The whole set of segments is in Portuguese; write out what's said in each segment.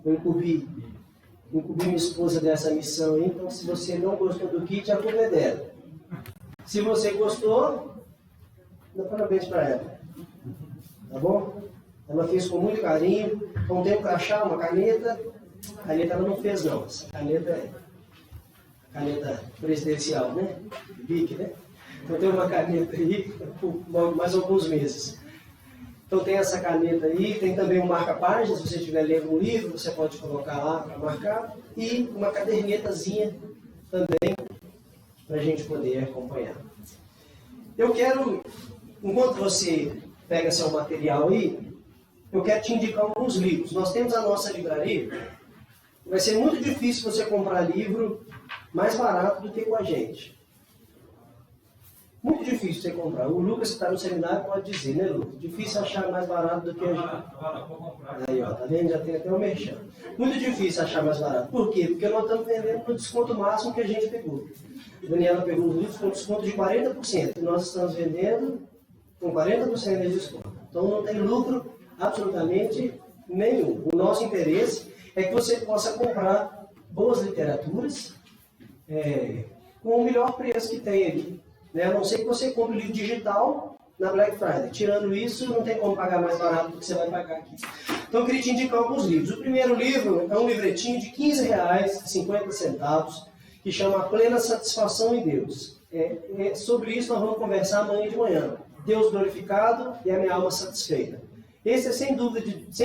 eu incumbi minha esposa dessa missão aí, então se você não gostou do kit, a culpa é dela. Se você gostou, dá parabéns para ela. Tá bom? Ela fez com muito carinho. Então tem um crachá, uma caneta. A caneta ela não fez não. Essa caneta é a caneta presidencial, né? Bic, né? Então tem uma caneta aí por mais alguns meses. Então tem essa caneta aí, tem também um marca-páginas, se você estiver lendo um livro, você pode colocar lá para marcar, e uma cadernetazinha também, para a gente poder acompanhar. Eu quero, enquanto você pega seu material aí, eu quero te indicar alguns livros. Nós temos a nossa livraria, vai ser muito difícil você comprar livro mais barato do que com a gente. Muito difícil você comprar. O Lucas, que está no seminário, pode dizer, né, Lucas? Difícil achar mais barato do que a gente. Aí, ó, tá vendo? Já tem até o merchan. Muito difícil achar mais barato. Por quê? Porque nós estamos vendendo no desconto máximo que a gente pegou. A Daniela pegou os livros com desconto de 40%. E nós estamos vendendo com 40% de desconto. Então não tem lucro absolutamente nenhum. O nosso interesse é que você possa comprar boas literaturas com o melhor preço que tem ali. A não ser que você compre o livro digital na Black Friday. Tirando isso, não tem como pagar mais barato do que você vai pagar aqui. Então eu queria te indicar alguns livros. O primeiro livro é um livretinho de R$15,50, que chama A Plena Satisfação em Deus. Sobre isso nós vamos conversar amanhã de manhã. Deus glorificado e a minha alma satisfeita. Esse é, sem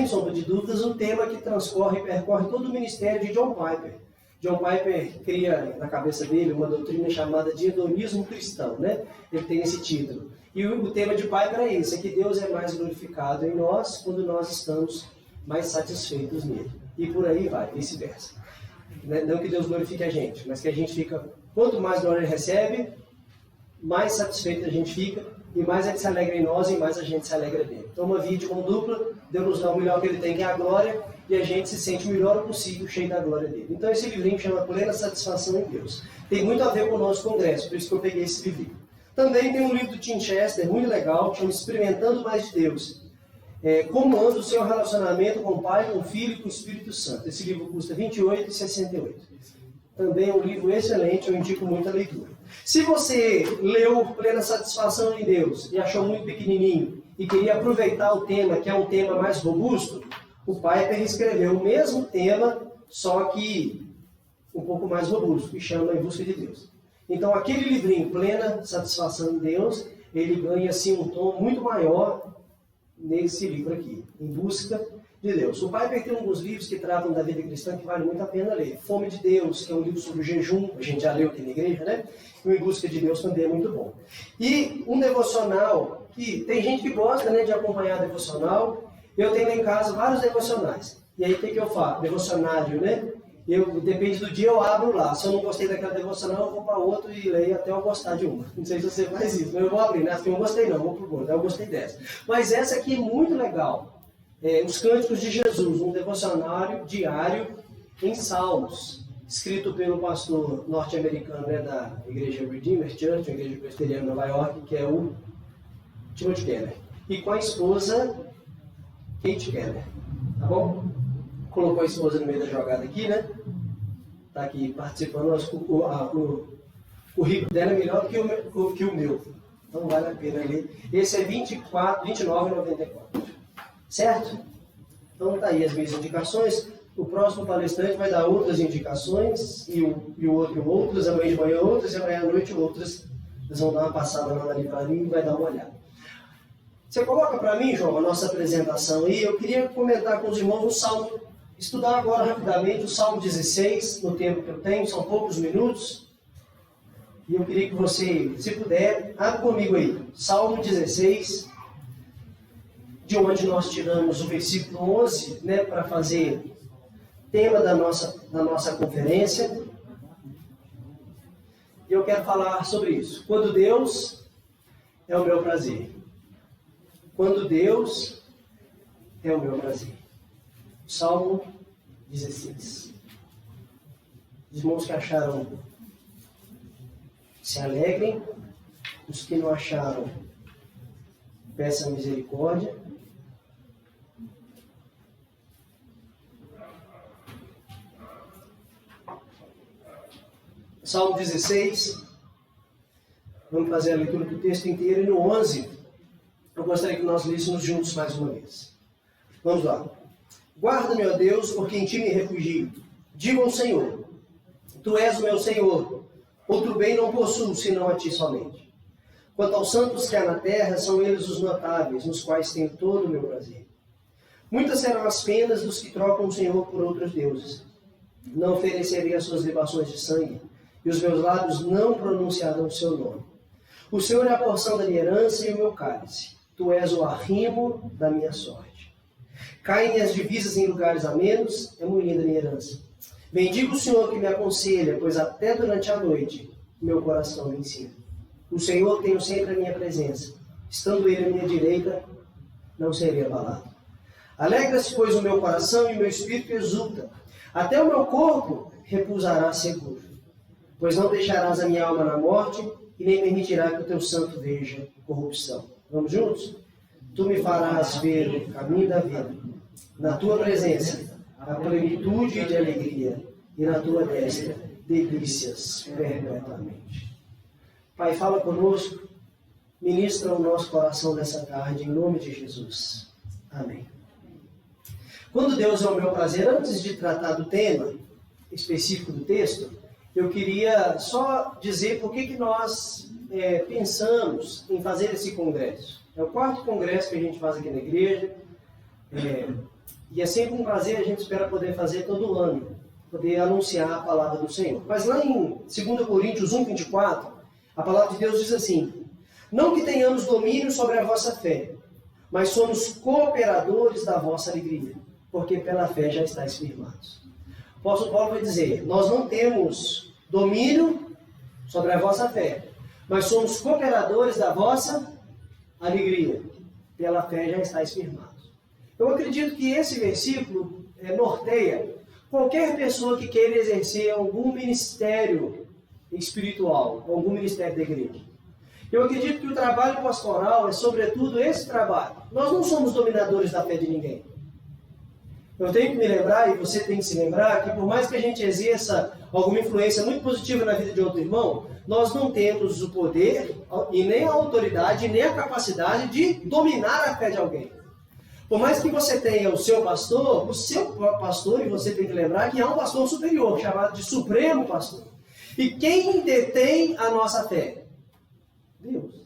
sombra de dúvidas, um tema que transcorre e percorre todo o ministério de John Piper. John Piper cria na cabeça dele uma doutrina chamada de hedonismo cristão, né? Ele tem esse título. E o tema de Piper é esse, é que Deus é mais glorificado em nós quando nós estamos mais satisfeitos nele. E por aí vai, vice-versa. Não que Deus glorifique a gente, mas que a gente fica, quanto mais glória ele recebe, mais satisfeito a gente fica, e mais ele se alegra em nós, e mais a gente se alegra dele. Então uma via de mão dupla, Deus nos dá o melhor que ele tem, que é a glória, e a gente se sente o melhor possível, cheio da glória dele. Então esse livrinho chama Plena Satisfação em Deus. Tem muito a ver com o nosso congresso, por isso que eu peguei esse livrinho. Também tem um livro do Tim Chester, muito legal, que chama Experimentando Mais de Deus. Como anda o seu relacionamento com o Pai, com o Filho e com o Espírito Santo. Esse livro custa R$ 28,68. Também é um livro excelente, eu indico muito a leitura. Se você leu Plena Satisfação em Deus e achou muito pequenininho e queria aproveitar o tema, que é um tema mais robusto, o Piper escreveu o mesmo tema, só que um pouco mais robusto, que chama Em Busca de Deus. Então, aquele livrinho, Plena Satisfação em Deus, ele ganha assim, um tom muito maior nesse livro aqui, Em Busca de Deus. O Piper tem alguns livros que tratam da vida cristã que vale muito a pena ler. Fome de Deus, que é um livro sobre o jejum, a gente já leu aqui na igreja, né? E o Em Busca de Deus também é muito bom. E um devocional, que tem gente que gosta, né, de acompanhar devocional. Eu tenho lá em casa vários devocionais. E aí o que eu faço? Devocionário, né? Depende do dia, eu abro lá. Se eu não gostei daquela devocional, eu vou para outro e leio até eu gostar de uma. Não sei se você faz isso, mas eu vou abrir. Né? Se eu não gostei não, vou pro outro. Eu gostei dessa. Mas essa aqui é muito legal. Os Cânticos de Jesus, um devocionário diário em Salmos, escrito pelo pastor norte-americano, né, da Igreja Redeemer Church, a Igreja Presbiteriana de Nova York, que é o Timothy Keller. E com a esposa Kate Keller. Tá bom? Colocou a esposa no meio da jogada aqui, né? Tá aqui participando. O currículo dela é melhor que o meu. Então vale a pena ler. Esse é R$29,94. Certo? Então tá aí as minhas indicações. O próximo palestrante vai dar outras indicações, e o outro outras, amanhã de manhã outras, e amanhã à noite outras. Eles vão dar uma passada lá na livraria e vai dar uma olhada. Você coloca para mim, João, a nossa apresentação aí. Eu queria comentar com os irmãos o Salmo, estudar agora rapidamente o Salmo 16, no tempo que eu tenho, são poucos minutos. E eu queria que você, se puder, abra comigo aí, Salmo 16, de onde nós tiramos o versículo 11, né, para fazer tema da nossa conferência. E eu quero falar sobre isso. Quando Deus é o meu prazer. Quando Deus é o meu prazer. Salmo 16. Os irmãos que acharam, se alegrem. Os que não acharam, peçam misericórdia. Salmo 16. Vamos fazer a leitura do texto inteiro. E no 11, eu gostaria que nós lêssemos juntos mais uma vez. Vamos lá. Guarda-me, ó Deus, porque em ti me refugio. Digo ao Senhor, tu és o meu Senhor. Outro bem não possuo, senão a ti somente. Quanto aos santos que há na terra, são eles os notáveis, nos quais tenho todo o meu prazer. Muitas serão as penas dos que trocam o Senhor por outros deuses. Não oferecerei as suas libações de sangue, e os meus lábios não pronunciarão o seu nome. O Senhor é a porção da minha herança e o meu cálice. Tu és o arrimo da minha sorte. Caem as divisas em lugares amenos, é muito linda a minha herança. Bendigo o Senhor que me aconselha, pois até durante a noite meu coração me ensina. O Senhor tenho sempre a minha presença. Estando Ele à minha direita, não serei abalado. Alegra-se, pois, o meu coração e o meu espírito exulta. Até o meu corpo repousará seguro. Pois não deixarás a minha alma na morte e nem permitirá que o teu santo veja corrupção. Vamos juntos? Tu me farás ver o caminho da vida. Na tua presença, a plenitude de alegria, e na tua destra, delícias perpetuamente. Pai, fala conosco, ministra o nosso coração nessa tarde, em nome de Jesus. Amém. Quando Deus é o meu prazer, antes de tratar do tema específico do texto, eu queria só dizer por que nós pensamos em fazer esse congresso. É o 4º congresso que a gente faz aqui na igreja, e é sempre um prazer, a gente espera poder fazer todo ano, poder anunciar a palavra do Senhor. Mas lá em 2 Coríntios 1, 24, a palavra de Deus diz assim: não que tenhamos domínio sobre a vossa fé, mas somos cooperadores da vossa alegria, porque pela fé já estáis firmados. O apóstolo Paulo vai dizer, nós não temos domínio sobre a vossa fé, mas somos cooperadores da vossa alegria, pela fé já estáis firmados. Eu acredito que esse versículo norteia qualquer pessoa que queira exercer algum ministério espiritual, algum ministério da igreja. Eu acredito que o trabalho pastoral é sobretudo esse trabalho. Nós não somos dominadores da fé de ninguém. Eu tenho que me lembrar, e você tem que se lembrar, que por mais que a gente exerça alguma influência muito positiva na vida de outro irmão, nós não temos o poder, e nem a autoridade, nem a capacidade de dominar a fé de alguém. Por mais que você tenha o seu pastor, e você tem que lembrar que há um pastor superior, chamado de Supremo Pastor. E quem detém a nossa fé? Deus.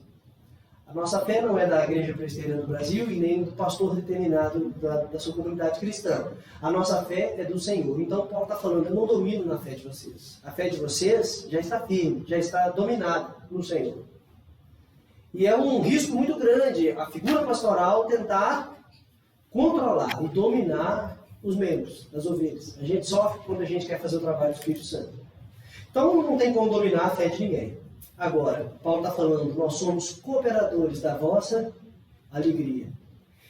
A nossa fé não é da Igreja Presbiteriana do Brasil e nem do pastor determinado da sua comunidade cristã. A nossa fé é do Senhor. Então Paulo está falando, eu não domino na fé de vocês. A fé de vocês já está firme, já está dominada no Senhor. E é um risco muito grande a figura pastoral tentar controlar e dominar os membros, as ovelhas. A gente sofre quando a gente quer fazer o trabalho do Espírito Santo. Então não tem como dominar a fé de ninguém. Agora, Paulo está falando, nós somos cooperadores da vossa alegria.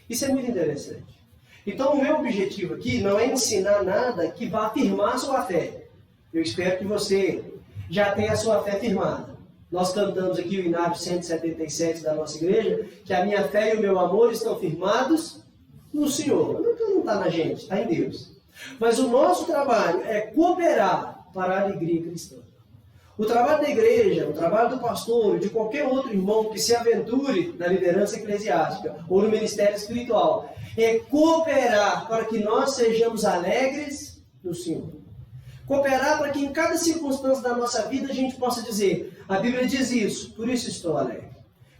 Isso é muito interessante. Então o meu objetivo aqui não é ensinar nada que vá afirmar a sua fé. Eu espero que você já tenha a sua fé firmada. Nós cantamos aqui o Inário 177 da nossa igreja, que a minha fé e o meu amor estão firmados no Senhor. Não está na gente, está em Deus. Mas o nosso trabalho é cooperar para a alegria cristã. O trabalho da igreja, o trabalho do pastor, de qualquer outro irmão que se aventure na liderança eclesiástica ou no ministério espiritual, é cooperar para que nós sejamos alegres no Senhor. Cooperar para que em cada circunstância da nossa vida a gente possa dizer, a Bíblia diz isso, por isso estou alegre.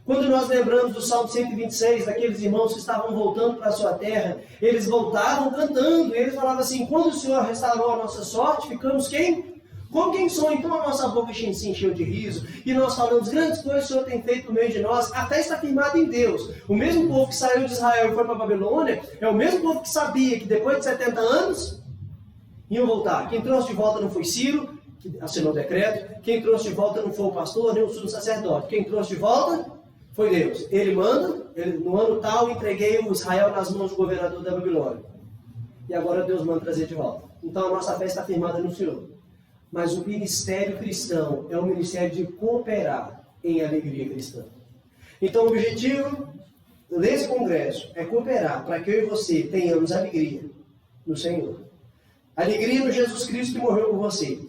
Quando nós lembramos do Salmo 126, daqueles irmãos que estavam voltando para a sua terra, eles voltavam cantando, e eles falavam assim, quando o Senhor restaurou a nossa sorte, ficamos quem? Como quem sou, então a nossa boca se encheu de riso, e nós falamos, grandes coisas o Senhor tem feito no meio de nós, a fé está firmada em Deus. O mesmo povo que saiu de Israel e foi para a Babilônia, é o mesmo povo que sabia que depois de 70 anos, iam voltar. Quem trouxe de volta não foi Ciro, que assinou o decreto, quem trouxe de volta não foi o pastor, nem o sumo sacerdote, quem trouxe de volta foi Deus. Ele manda, no ano tal, entreguei o Israel nas mãos do governador da Babilônia. E agora Deus manda trazer de volta. Então a nossa fé está firmada no Senhor. Mas o ministério cristão é um ministério de cooperar em alegria cristã. Então o objetivo desse congresso é cooperar para que eu e você tenhamos alegria no Senhor. Alegria no Jesus Cristo que morreu por você.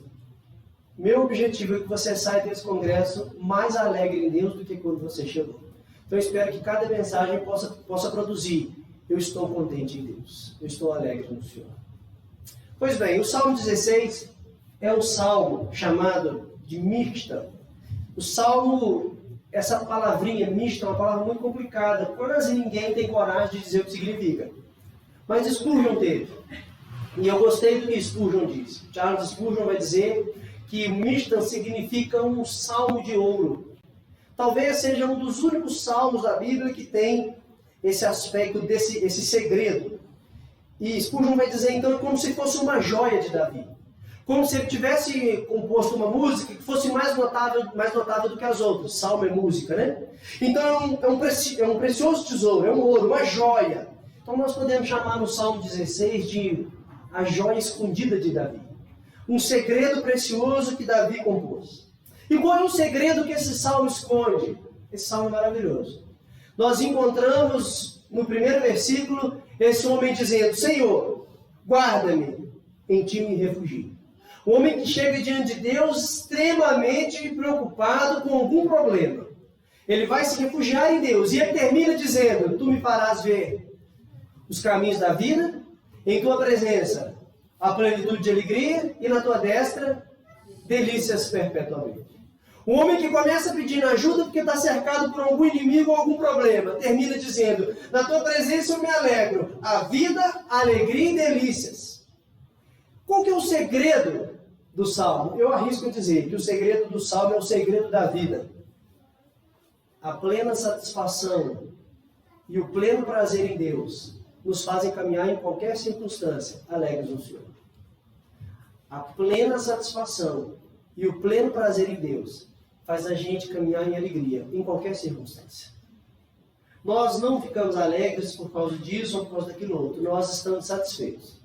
Meu objetivo é que você saia desse congresso mais alegre em Deus do que quando você chegou. Então eu espero que cada mensagem possa produzir: eu estou contente em Deus, eu estou alegre no Senhor. Pois bem, o Salmo 16 é um salmo chamado de Mixta. O salmo, essa palavrinha Mixta é uma palavra muito complicada, quase ninguém tem coragem de dizer o que significa. Mas Spurgeon teve. E eu gostei do que Spurgeon diz. Charles Spurgeon vai dizer que Mixta significa um salmo de ouro. Talvez seja um dos únicos salmos da Bíblia que tem esse aspecto, esse segredo. E Spurgeon vai dizer, então, como se fosse uma joia de Davi. Como se ele tivesse composto uma música que fosse mais notável do que as outras. Salmo é música, né? Então, é um precioso tesouro, é um ouro, uma joia. Então, nós podemos chamar no Salmo 16 de a joia escondida de Davi. Um segredo precioso que Davi compôs. E qual é o segredo que esse salmo esconde? Esse salmo é maravilhoso. Nós encontramos no primeiro versículo esse homem dizendo: Senhor, guarda-me, em ti me refugio. O homem que chega diante de Deus extremamente preocupado com algum problema. Ele vai se refugiar em Deus. E ele termina dizendo: tu me farás ver os caminhos da vida, em tua presença a plenitude de alegria, e na tua destra delícias perpetuamente. O homem que começa pedindo ajuda porque está cercado por algum inimigo ou algum problema, termina dizendo: na tua presença eu me alegro, a vida, a alegria e delícias. Qual que é o segredo do Salmo? Eu arrisco dizer que o segredo do Salmo é o segredo da vida. A plena satisfação e o pleno prazer em Deus nos fazem caminhar em qualquer circunstância alegres no Senhor. A plena satisfação e o pleno prazer em Deus faz a gente caminhar em alegria, em qualquer circunstância. Nós não ficamos alegres por causa disso ou por causa daquilo outro. Nós estamos satisfeitos.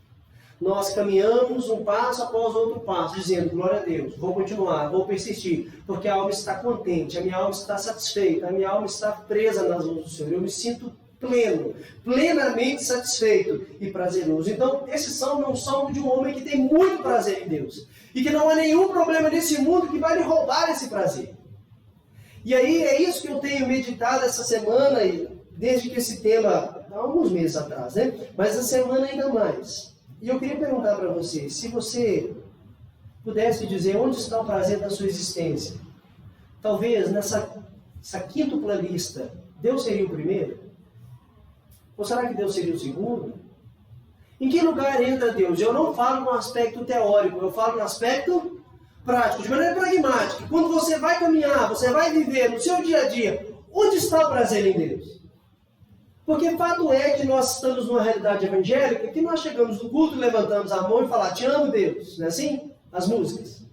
Nós caminhamos um passo após outro passo, dizendo: glória a Deus, vou continuar, vou persistir, porque a alma está contente, a minha alma está satisfeita, a minha alma está presa nas mãos do Senhor. Eu me sinto pleno, plenamente satisfeito e prazeroso. Então, esse salmo é um salmo de um homem que tem muito prazer em Deus. E que não há nenhum problema nesse mundo que vai lhe roubar esse prazer. E aí é isso que eu tenho meditado essa semana, e desde que esse tema, há alguns meses atrás, né? Mas essa semana ainda mais. E eu queria perguntar para você, se você pudesse dizer onde está o prazer da sua existência. Talvez nessa quíntupla lista, Deus seria o primeiro? Ou será que Deus seria o segundo? Em que lugar entra Deus? Eu não falo no aspecto teórico, eu falo no aspecto prático, de maneira pragmática. Quando você vai caminhar, você vai viver no seu dia a dia, onde está o prazer em Deus? Porque fato é que nós estamos numa realidade evangélica que nós chegamos no culto, levantamos a mão e falamos: te amo, Deus. Não é assim? As músicas.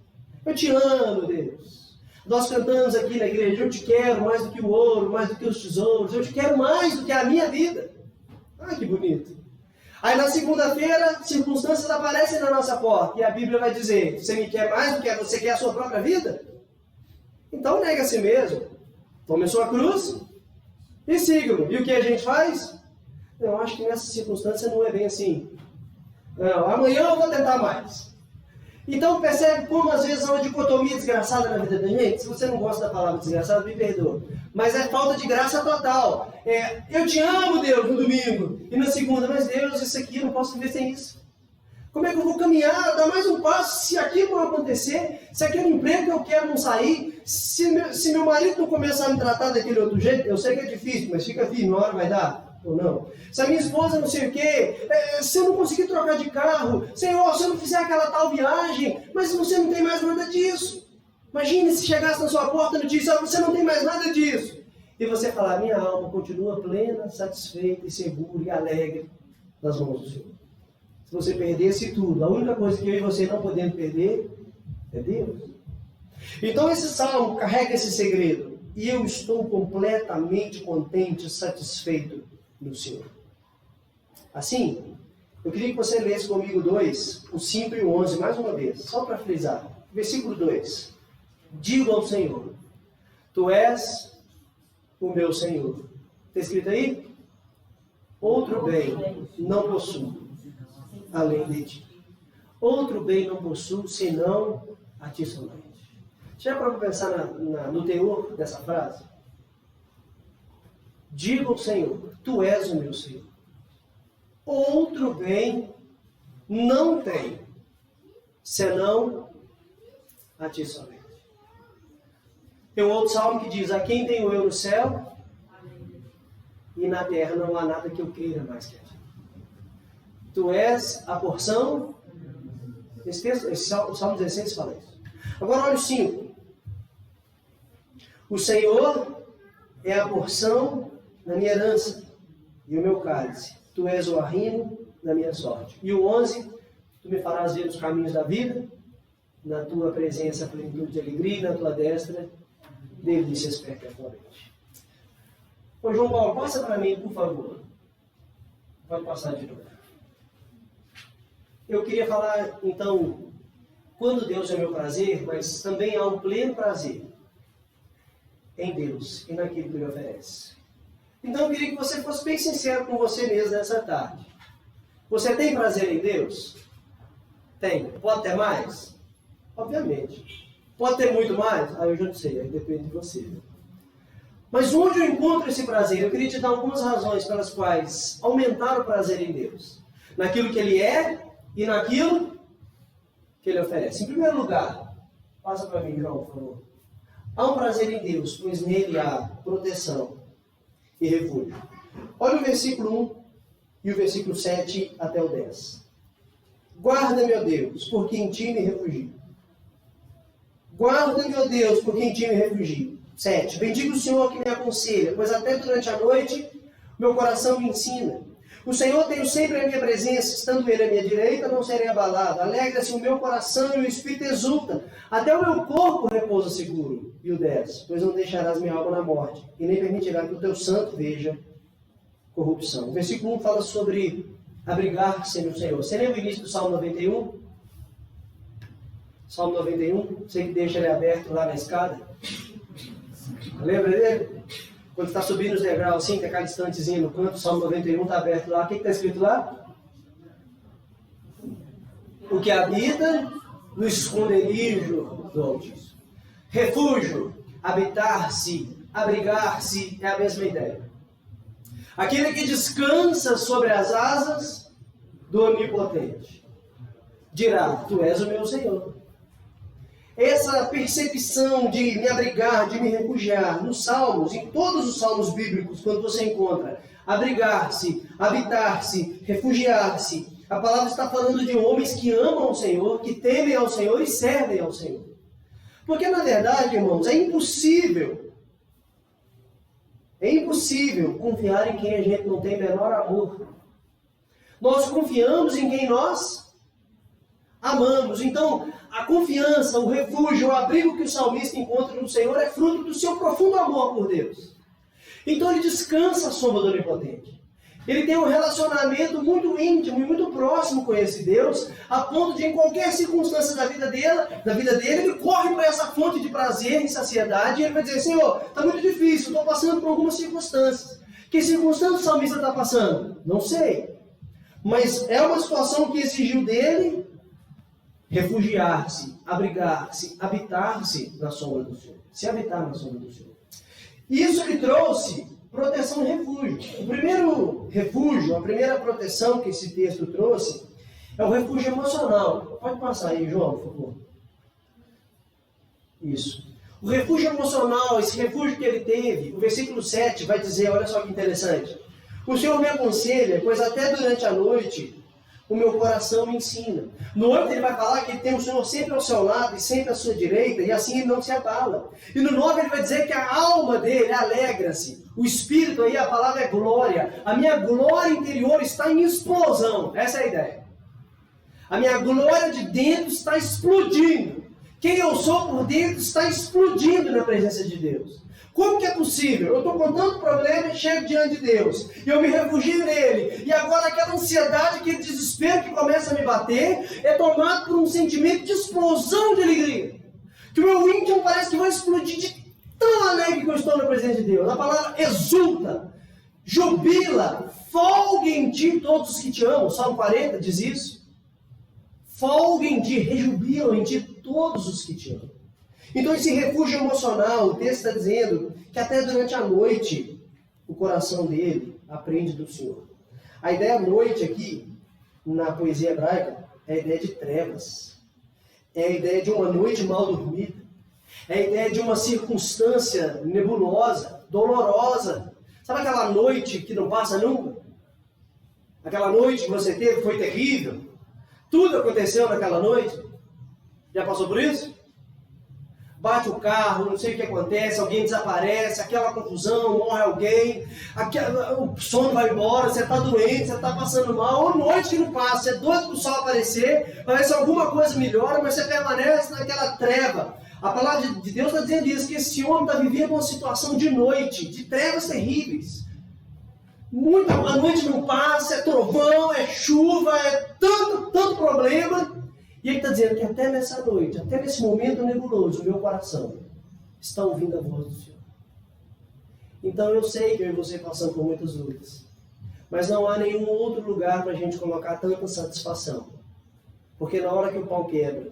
Eu te amo, Deus. Nós cantamos aqui na igreja: eu te quero mais do que o ouro, mais do que os tesouros. Eu te quero mais do que a minha vida. Ah, que bonito. Aí na segunda-feira, circunstâncias aparecem na nossa porta. E a Bíblia vai dizer: você me quer mais do que você quer a sua própria vida? Então nega a si mesmo. Tome a sua cruz e siga-o. E o que a gente faz? Eu acho que nessa circunstância não é bem assim. Não, amanhã eu vou tentar mais. Então percebe como às vezes há uma dicotomia desgraçada na vida da gente? Se você não gosta da palavra desgraçada, me perdoa. Mas é falta de graça total. Eu te amo, Deus, no domingo. E na segunda: mas Deus, isso aqui eu não posso viver sem isso. Como é que eu vou caminhar, dar mais um passo, se aquilo não acontecer? Se aquele emprego que eu quero não sair? Se meu marido não começar a me tratar daquele outro jeito? Eu sei que é difícil, mas fica firme, uma hora vai dar. Ou não? Se a minha esposa não sei o quê, se eu não conseguir trocar de carro, Senhor, se eu não fizer aquela tal viagem, mas você não tem mais nada disso. Imagine se chegasse na sua porta e disse: você não tem mais nada disso. E você falar: minha alma continua plena, satisfeita e segura e alegre nas mãos do Senhor. Se você perdesse tudo, a única coisa que eu e você não podemos perder é Deus. Então esse salmo carrega esse segredo. E eu estou completamente contente e satisfeito no Senhor. Assim, eu queria que você lesse comigo o 5 e o 11, mais uma vez, só para frisar. Versículo 2. Digo ao Senhor: tu és o meu Senhor. Está escrito aí? Outro bem não possuo além de ti. Outro bem não possuo senão a ti somente. Já para pensar no teor dessa frase? Diga ao Senhor, tu és o meu Senhor. Outro bem não tem, senão a ti somente. Tem um outro salmo que diz, a quem tenho eu no céu, e na terra não há nada que eu queira mais que a ti. Tu és a porção, esse Salmo 16 fala isso. Agora olha o 5. O Senhor é a porção da minha herança e o meu cálice. Tu és o arrimo da minha sorte. E o 11, tu me farás ver os caminhos da vida, na tua presença plenitude de alegria, e na tua destra delícias perpetuamente. Ô João Paulo, passa para mim, por favor. Pode passar de novo. Eu queria falar, então, quando Deus é meu prazer, mas também há um pleno prazer em Deus e naquilo que Ele oferece. Então eu queria que você fosse bem sincero com você mesmo nessa tarde. Você tem prazer em Deus? Tem. Pode ter mais? Obviamente. Pode ter muito mais? Eu já não sei, aí depende de você. Mas onde eu encontro esse prazer? Eu queria te dar algumas razões pelas quais aumentar o prazer em Deus. Naquilo que Ele é e naquilo que Ele oferece. Em primeiro lugar, passa para mim, João, por favor. Há um prazer em Deus, pois nele há proteção e refúgio. Olha o versículo 1 e o versículo 7 até o 10. Guarda-me, ó Deus, porque em ti me refugio. Guarda-me, ó Deus, porque em ti me refugio. 7. Bendiga o Senhor que me aconselha, pois até durante a noite meu coração me ensina. O Senhor tem sempre a minha presença, estando Ele à minha direita, não serei abalado. Alegra-se o meu coração e o espírito exulta. Até o meu corpo repousa seguro. E o 10. Pois não deixarás minha alma na morte, e nem permitirás que o teu santo veja corrupção. O versículo 1 fala sobre abrigar-se no Senhor. Você lembra o início do Salmo 91? Salmo 91, você que deixa ele aberto lá na escada. Lembra dele? Quando está subindo os degraus assim, tem aquela estantezinha no canto, o Salmo 91 está aberto lá. O que está escrito lá? O que habita no esconderijo do Altíssimo. Refúgio, habitar-se, abrigar-se, é a mesma ideia. Aquele que descansa sobre as asas do Onipotente. Dirá, tu és o meu Senhor. Essa percepção de me abrigar, de me refugiar, nos salmos, em todos os salmos bíblicos, quando você encontra abrigar-se, habitar-se, refugiar-se, a palavra está falando de homens que amam o Senhor, que temem ao Senhor e servem ao Senhor. Porque, na verdade, irmãos, é impossível confiar em quem a gente não tem menor amor. Nós confiamos em quem nós amamos. Então, a confiança, o refúgio, o abrigo que o salmista encontra no Senhor é fruto do seu profundo amor por Deus. Então ele descansa à sombra do Onipotente. Ele tem um relacionamento muito íntimo e muito próximo com esse Deus, a ponto de, em qualquer circunstância da vida dele, ele corre para essa fonte de prazer e saciedade, e ele vai dizer, Senhor, está muito difícil, estou passando por algumas circunstâncias. Que circunstância o salmista está passando? Não sei. Mas é uma situação que exigiu dele refugiar-se, abrigar-se, habitar-se na sombra do Senhor. Se habitar na sombra do Senhor. Isso lhe trouxe proteção e refúgio. O primeiro refúgio, a primeira proteção que esse texto trouxe, é o refúgio emocional. Pode passar aí, João, por favor. Isso. O refúgio emocional, esse refúgio que ele teve, o versículo 7 vai dizer, olha só que interessante. O Senhor me aconselha, pois até durante a noite o meu coração me ensina. No 8 ele vai falar que ele tem o Senhor sempre ao seu lado e sempre à sua direita, e assim ele não se abala. E no 9 ele vai dizer que a alma dele alegra-se. O espírito aí, a palavra é glória. A minha glória interior está em explosão. Essa é a ideia. A minha glória de dentro está explodindo. Quem eu sou por dentro está explodindo na presença de Deus. Como que é possível? Eu estou com tanto problema e chego diante de Deus. E eu me refugio nele. E agora aquela ansiedade, aquele desespero que começa a me bater, é tomado por um sentimento de explosão de alegria. Que o meu íntimo parece que vai explodir de tão alegre que eu estou na presença de Deus. A palavra exulta, jubila, folguem em ti todos os que te amam. Salmo 40 diz isso. Folguem em ti, rejubilam em ti todos os que te amam. Então esse refúgio emocional, o texto está dizendo que até durante a noite o coração dele aprende do Senhor. A ideia noite aqui, na poesia hebraica, é a ideia de trevas. É a ideia de uma noite mal dormida. É a ideia de uma circunstância nebulosa, dolorosa. Sabe aquela noite que não passa nunca? Aquela noite que você teve foi terrível. Tudo aconteceu naquela noite. Já passou por isso? Bate o carro, não sei o que acontece, alguém desaparece, aquela confusão, morre alguém, o sono vai embora, você está doente, você está passando mal, ou noite que não passa, você é doido para o sol aparecer, parece que alguma coisa melhora, mas você permanece naquela treva. A palavra de Deus está dizendo isso, que esse homem está vivendo uma situação de noite, de trevas terríveis. A noite não passa, é trovão, é chuva, é tanto problema. E ele está dizendo que até nessa noite, até nesse momento nebuloso, o meu coração está ouvindo a voz do Senhor. Então eu sei que eu e você passamos por muitas lutas. Mas não há nenhum outro lugar para a gente colocar tanta satisfação. Porque na hora que o pau quebra,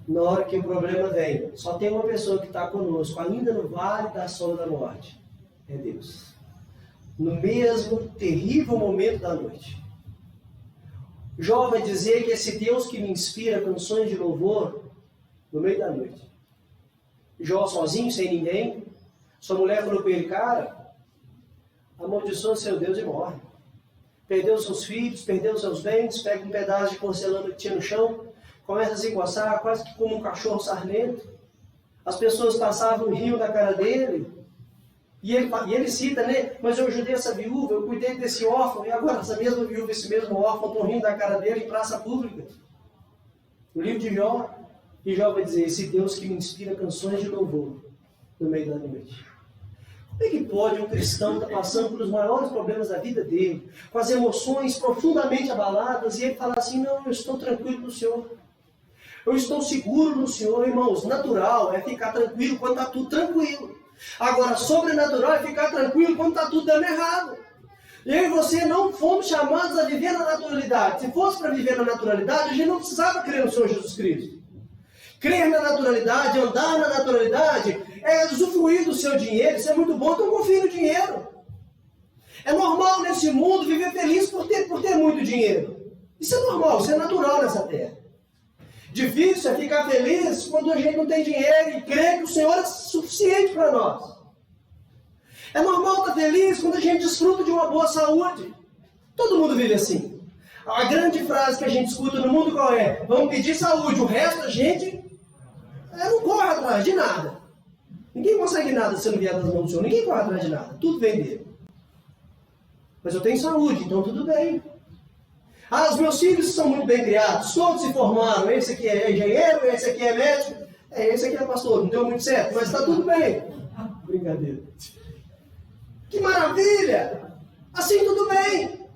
na hora que o problema vem, só tem uma pessoa que está conosco, ainda no vale da sombra da morte. É Deus. No mesmo terrível momento da noite. Jó vai dizer que esse Deus que me inspira canções de louvor no meio da noite. Jó sozinho, sem ninguém. Sua mulher falou para ele, cara, amaldiçoa seu Deus e morre. Perdeu seus filhos, perdeu seus bens, pega um pedaço de porcelana que tinha no chão, começa a se coçar, quase que como um cachorro sarnento. As pessoas passavam e riam da cara dele. E ele cita, né? Mas eu ajudei essa viúva, eu cuidei desse órfão, e agora essa mesma viúva, esse mesmo órfão, estão rindo da cara dele em praça pública. O livro de Jó, e Jó vai dizer, esse Deus que me inspira canções de louvor no meio da noite. Como é que pode um cristão estar passando pelos maiores problemas da vida dele, com as emoções profundamente abaladas, e ele falar assim, não, eu estou tranquilo no Senhor. Eu estou seguro no Senhor, irmãos. Natural é ficar tranquilo quando está tudo tranquilo. Agora, sobrenatural é ficar tranquilo quando está tudo dando errado. Eu e você não fomos chamados a viver na naturalidade. Se fosse para viver na naturalidade, a gente não precisava crer no Senhor Jesus Cristo. Crer na naturalidade, andar na naturalidade, é usufruir do seu dinheiro. Isso é muito bom, então confie no dinheiro. É normal nesse mundo viver feliz por ter muito dinheiro. Isso é normal, isso é natural nessa terra. Difícil é ficar feliz quando a gente não tem dinheiro e crer que o Senhor é suficiente para nós. É normal estar feliz quando a gente desfruta de uma boa saúde. Todo mundo vive assim. A grande frase que a gente escuta no mundo qual é? Vamos pedir saúde, o resto a gente não corre atrás de nada. Ninguém consegue nada se não vier das mãos do Senhor. Ninguém corre atrás de nada. Tudo vem dele. Mas eu tenho saúde, então tudo bem. Ah, os meus filhos são muito bem criados, todos se formaram, esse aqui é engenheiro, esse aqui é médico, esse aqui é pastor, não deu muito certo, mas está tudo bem. Brincadeira. Que maravilha! Assim tudo bem.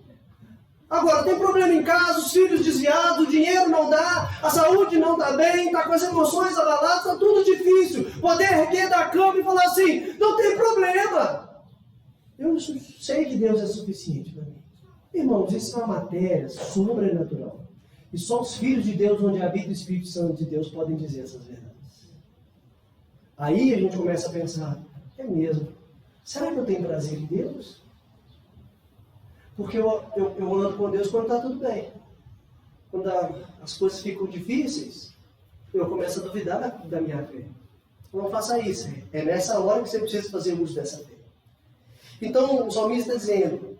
Agora, tem problema em casa, os filhos desviados, o dinheiro não dá, a saúde não está bem, está com as emoções abaladas, está tudo difícil. Poder erguer da cama e falar assim, não tem problema. Eu sei que Deus é suficiente para mim. Irmãos, isso é uma matéria sobrenatural. E só os filhos de Deus, onde habita o Espírito Santo de Deus, podem dizer essas verdades. Aí a gente começa a pensar, é mesmo, será que eu tenho prazer em Deus? Porque eu ando com Deus quando está tudo bem. Quando as coisas ficam difíceis, eu começo a duvidar da minha fé. Não faça isso. É nessa hora que você precisa fazer uso dessa fé. Então, o salmista está dizendo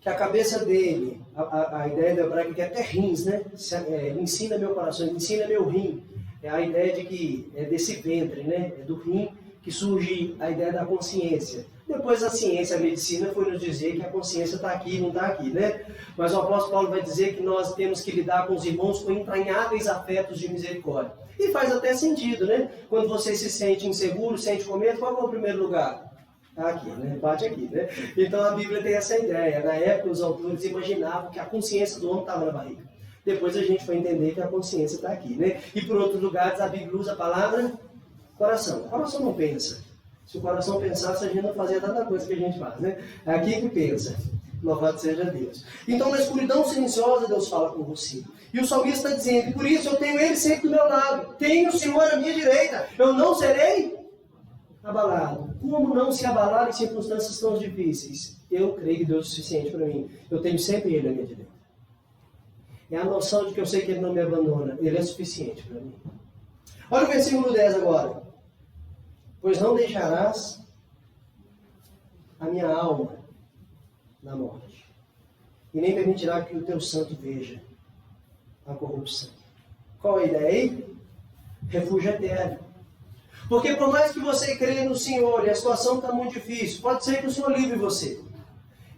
que a cabeça dele, a ideia do hebraico é até rins, né? Ensina meu coração, ensina meu rim. É a ideia de que é desse ventre, né? É do rim que surge a ideia da consciência. Depois a ciência, a medicina foi nos dizer que a consciência está aqui e não está aqui, né? Mas o apóstolo Paulo vai dizer que nós temos que lidar com os irmãos com entranháveis afetos de misericórdia. E faz até sentido, né? Quando você se sente inseguro, sente com medo, qual é o primeiro lugar? Aqui, né? Bate aqui, né? Então a Bíblia tem essa ideia. Na época os autores imaginavam que a consciência do homem estava na barriga. Depois a gente foi entender que a consciência está aqui, né? E por outros lugares a Bíblia usa a palavra coração. O coração não pensa. Se o coração pensasse, a gente não fazia tanta coisa que a gente faz, né? É aqui que pensa. Louvado seja Deus. Então, na escuridão silenciosa, Deus fala com você. E o salmista está dizendo, por isso eu tenho Ele sempre do meu lado. Tenho o Senhor à minha direita. Eu não serei abalado. Como não se abalar em circunstâncias tão difíceis? Eu creio que Deus é suficiente para mim. Eu tenho sempre Ele à minha direita. É a noção de que eu sei que Ele não me abandona. Ele é suficiente para mim. Olha o versículo 10 agora. Pois não deixarás a minha alma na morte, e nem permitirá que o teu santo veja a corrupção. Qual é a ideia aí? Refúgio eterno. Porque por mais que você creia no Senhor e a situação está muito difícil, pode ser que o Senhor livre você.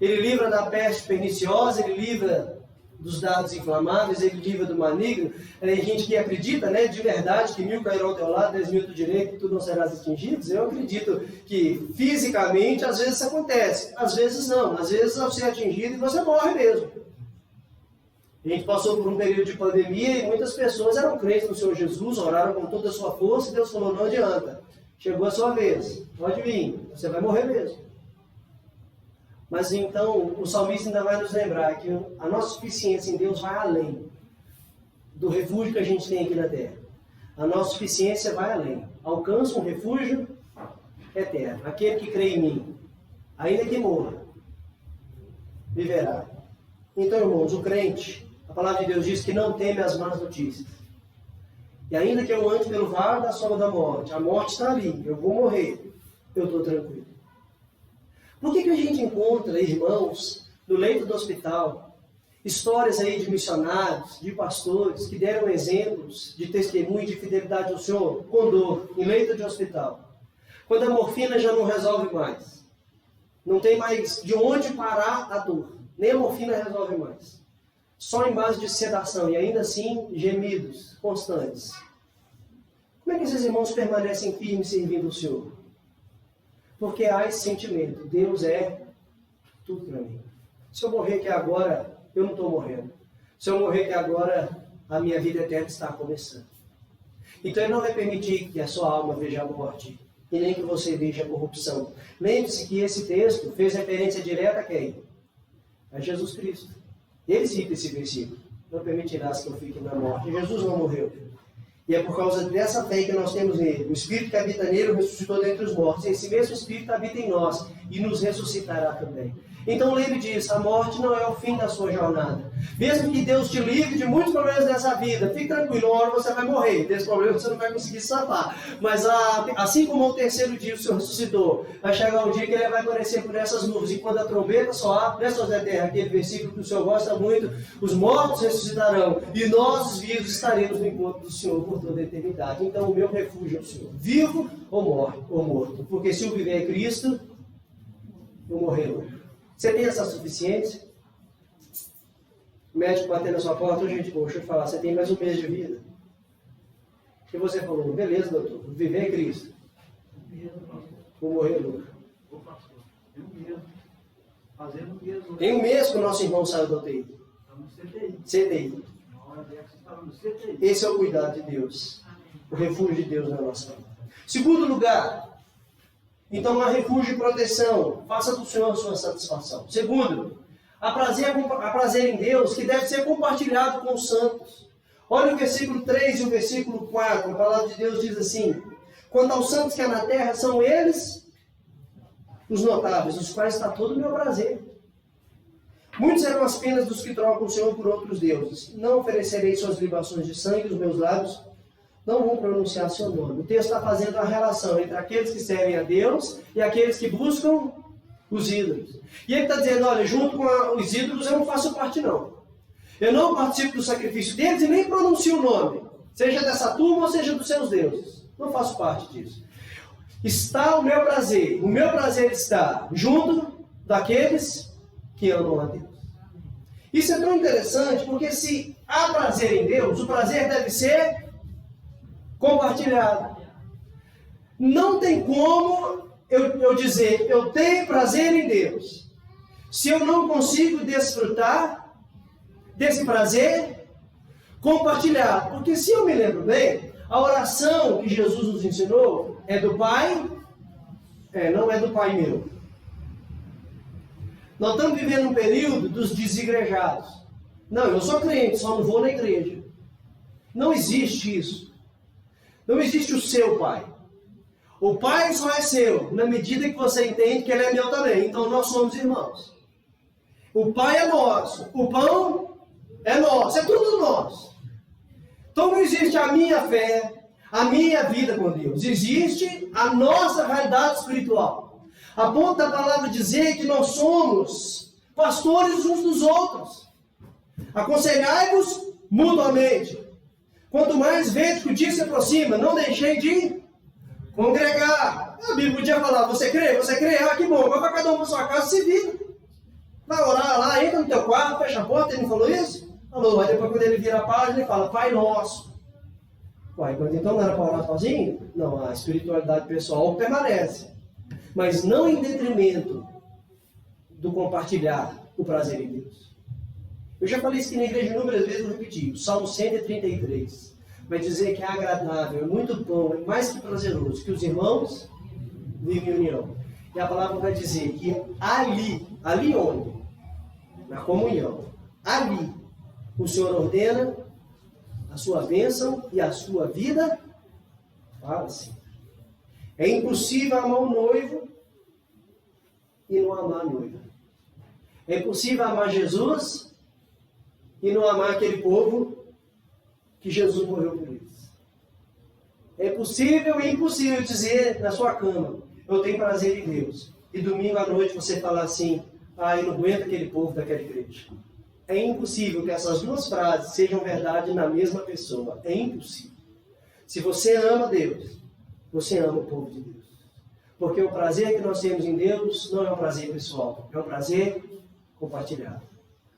Ele livra da peste perniciosa, Ele livra dos dados inflamáveis, Ele livra do maligno. Tem gente que acredita, né, de verdade, que 1000 cairão ao teu lado, 10.000 do direito, e tu não serás atingido. Eu acredito que fisicamente às vezes isso acontece, às vezes não. Às vezes você é atingido e você morre mesmo. A gente passou por um período de pandemia e muitas pessoas eram crentes no Senhor Jesus, oraram com toda a sua força e Deus falou, não adianta. Chegou a sua vez, pode vir, você vai morrer mesmo. Mas então o salmista ainda vai nos lembrar que a nossa suficiência em Deus vai além do refúgio que a gente tem aqui na terra. A nossa suficiência vai além. Alcança um refúgio eterno. Aquele que crê em mim, ainda que morra, viverá. Então, irmãos, o crente, a palavra de Deus diz que não teme as más notícias. E ainda que eu ande pelo vale da sombra da morte, a morte está ali, eu vou morrer, eu estou tranquilo. Por que a gente encontra, irmãos, no leito do hospital, histórias aí de missionários, de pastores, que deram exemplos de testemunho e de fidelidade ao Senhor, com dor, em leito de hospital? Quando a morfina já não resolve mais. Não tem mais de onde parar a dor. Nem a morfina resolve mais. Só em base de sedação, e ainda assim, gemidos constantes. Como é que esses irmãos permanecem firmes servindo o Senhor? Porque há esse sentimento, Deus é tudo para mim. Se eu morrer aqui agora, eu não estou morrendo. Se eu morrer aqui agora, a minha vida eterna está começando. Então Ele não vai permitir que a sua alma veja a morte, e nem que você veja a corrupção. Lembre-se que esse texto fez referência direta a quem? A Jesus Cristo. Ele cita esse versículo. Não permitirás que eu fique na morte. Jesus não morreu. E é por causa dessa fé que nós temos nele. O Espírito que habita nele ressuscitou dentre os mortos. E esse mesmo Espírito habita em nós e nos ressuscitará também. Então lembre disso, a morte não é o fim da sua jornada. Mesmo que Deus te livre de muitos problemas dessa vida, fique tranquilo, uma hora você vai morrer. Desse problema você não vai conseguir safar. Mas assim como ao terceiro dia o Senhor ressuscitou, vai chegar um dia que Ele vai aparecer por essas nuvens. E quando a trombeta soar, né, José Terra, aquele versículo que o Senhor gosta muito, os mortos ressuscitarão e nós, os vivos, estaremos no encontro do Senhor por toda a eternidade. Então o meu refúgio é o Senhor, vivo ou morto. Porque se o viver é Cristo, o morrer é lucro. Você tem essa suficiência? O médico bater na sua porta, gente, deixa eu te falar, você tem mais um mês de vida. E você falou, beleza, doutor, viver é Cristo. Vou morrer é lucro. Tem um mês que o nosso irmão saiu da UTI. CTI. Esse é o cuidado de Deus. O refúgio de Deus na nossa vida. Segundo lugar, então há refúgio e proteção. Faça do Senhor a sua satisfação. Segundo, há prazer em Deus que deve ser compartilhado com os santos. Olha o versículo 3 e o versículo 4. A palavra de Deus diz assim: quanto aos santos que há na terra, são eles os notáveis, os quais está todo o meu prazer. Muitos eram as penas dos que trocam o Senhor por outros deuses. Não oferecerei suas libações de sangue, os meus lábios não vão pronunciar seu nome. O texto está fazendo a relação entre aqueles que servem a Deus e aqueles que buscam os ídolos. E ele está dizendo, olha, junto com os ídolos eu não faço parte não. Eu não participo do sacrifício deles e nem pronuncio o nome. Seja dessa turma ou seja dos seus deuses. Não faço parte disso. Está o meu prazer. O meu prazer está junto daqueles que amam a Deus. Isso é tão interessante porque se há prazer em Deus, o prazer deve ser compartilhado. Não tem como eu dizer, eu tenho prazer em Deus, se eu não consigo desfrutar desse prazer compartilhado. Porque se eu me lembro bem, a oração que Jesus nos ensinou é do Pai, não é do Pai meu. Nós estamos vivendo um período dos desigrejados. Não, eu sou crente, só não vou na igreja. Não existe isso. Não existe o seu pai. O pai só é seu na medida que você entende que ele é meu também. Então nós somos irmãos. O pai é nosso. O pão é nosso. É tudo nosso. Então não existe a minha fé, a minha vida com Deus. Existe a nossa realidade espiritual. A ponto da palavra dizer que nós somos pastores uns dos outros. Aconselhai-vos mutuamente. Quanto mais vede que o dia se aproxima, não deixei de congregar. A Bíblia podia falar, você crê? Você crê? Ah, que bom. Vai para cada um para sua casa, se vira. Vai orar lá, entra no teu quarto, fecha a porta. Ele não falou isso? Falou. Aí depois quando ele vira a página, ele fala, Pai Nosso. Uai, mas então não era para orar sozinho? Não, a espiritualidade pessoal permanece. Mas não em detrimento do compartilhar o prazer em Deus. Eu já falei isso aqui na igreja inúmeras vezes, vou repetir. O Salmo 133 vai dizer que é agradável, é muito bom, é mais que prazeroso, que os irmãos vivem em união. E a palavra vai dizer que ali onde? Na comunhão. Ali, o Senhor ordena a sua bênção e a sua vida para assim. É impossível amar o noivo e não amar a noiva. É impossível amar Jesus e não amar aquele povo que Jesus morreu por eles. É possível e impossível dizer na sua cama, eu tenho prazer em Deus. E domingo à noite você falar assim, eu não aguento aquele povo daquela igreja. É impossível que essas duas frases sejam verdade na mesma pessoa. É impossível. Se você ama Deus, você ama o povo de Deus. Porque o prazer que nós temos em Deus não é um prazer pessoal, é um prazer compartilhado.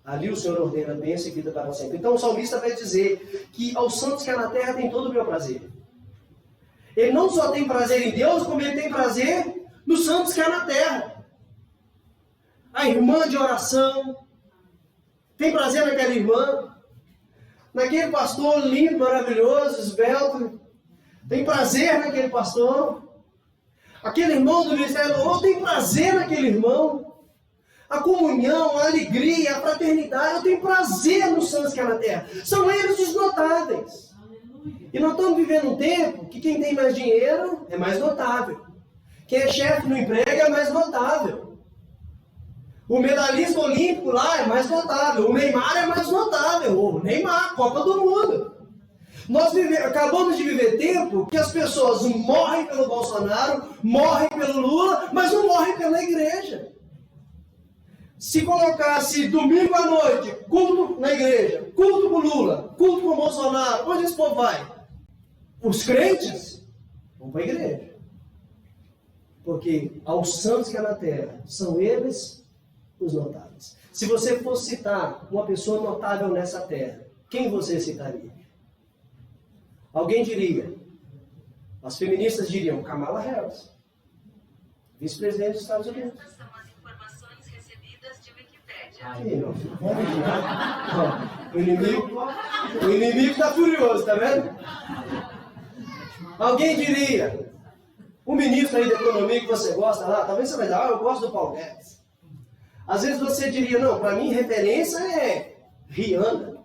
Ali o Senhor ordena a bênção e vida para sempre. Então o salmista vai dizer que aos santos que há na terra tem todo o meu prazer. Ele não só tem prazer em Deus, como ele tem prazer nos santos que há na terra. A irmã de oração tem prazer naquela irmã, naquele pastor lindo, maravilhoso, esbelto. Tem prazer naquele pastor. Aquele irmão do ministério do louvor tem prazer naquele irmão. A comunhão, a alegria, a fraternidade, eu tenho prazer nos santos que há na terra. São eles os notáveis. E nós estamos vivendo um tempo que quem tem mais dinheiro é mais notável. Quem é chefe no emprego é mais notável. O medalhista olímpico lá é mais notável. O Neymar é mais notável. O Neymar, Copa do Mundo. Nós acabamos de viver tempo que as pessoas morrem pelo Bolsonaro, morrem pelo Lula, mas não morrem pela igreja. Se colocasse domingo à noite, culto na igreja, culto com Lula, culto com Bolsonaro, onde esse povo vai? Os crentes vão para a igreja. Porque aos santos que há na terra, são eles os notáveis. Se você fosse citar uma pessoa notável nessa terra, quem você citaria? Alguém diria, as feministas diriam, Kamala Harris, vice-presidente dos Estados Unidos. O inimigo está furioso, tá vendo? Alguém diria, o ministro aí da economia que você gosta lá, talvez você vai dizer, eu gosto do Paulo Guedes. Às vezes você diria, não, para mim referência é Rihanna.